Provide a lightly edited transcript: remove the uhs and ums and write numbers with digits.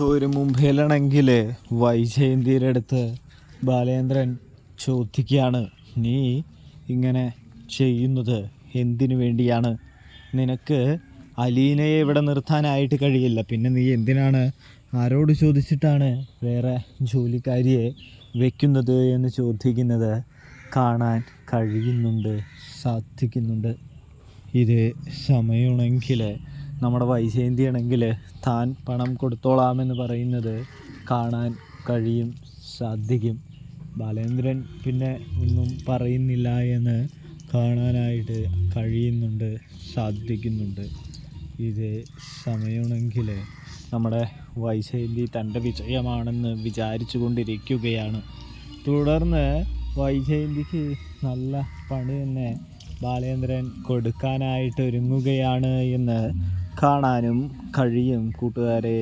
ഒരു മുമ്പിലാണെങ്കിൽ വൈജയന്തിയുടെ അടുത്ത് ബാലേന്ദ്രൻ ചോദിക്കുകയാണ്, നീ ഇങ്ങനെ ചെയ്യുന്നത് എന്തിനു വേണ്ടിയാണ്? നിനക്ക് അലീനയെ ഇവിടെ നിർത്താനായിട്ട് കഴിയില്ല, പിന്നെ നീ എന്തിനാണ് ആരോട് ചോദിച്ചിട്ടാണ് വേറെ ജോലിക്കാരിയെ വെക്കുന്നത് എന്ന് ചോദിക്കുന്നത് കാണാൻ കഴിയുന്നുണ്ട്, സാധിക്കുന്നുണ്ട്. ഇത് സമയമാണെങ്കിൽ നമ്മുടെ വൈജയന്തിയാണെങ്കിൽ താൻ പണം കൊടുത്തോളാമെന്ന് പറയുന്നത് കാണാൻ കഴിയും, സാധിക്കും. ബാലേന്ദ്രൻ പിന്നെ ഒന്നും പറയുന്നില്ല എന്ന് കാണാനായിട്ട് കഴിയുന്നുണ്ട്, സാധിക്കുന്നുണ്ട്. ഇത് സമയമാണെങ്കിൽ നമ്മുടെ വൈജയന്തി തൻ്റെ വിജയമാണെന്ന് വിചാരിച്ചു കൊണ്ടിരിക്കുകയാണ്. തുടർന്ന് വൈജയന്തിക്ക് നല്ല പണി തന്നെ ബാലേന്ദ്രൻ കൊടുക്കാനായിട്ട് ഒരുങ്ങുകയാണ് എന്ന് കാണാനും കഴിയും കൂട്ടുകാരെ.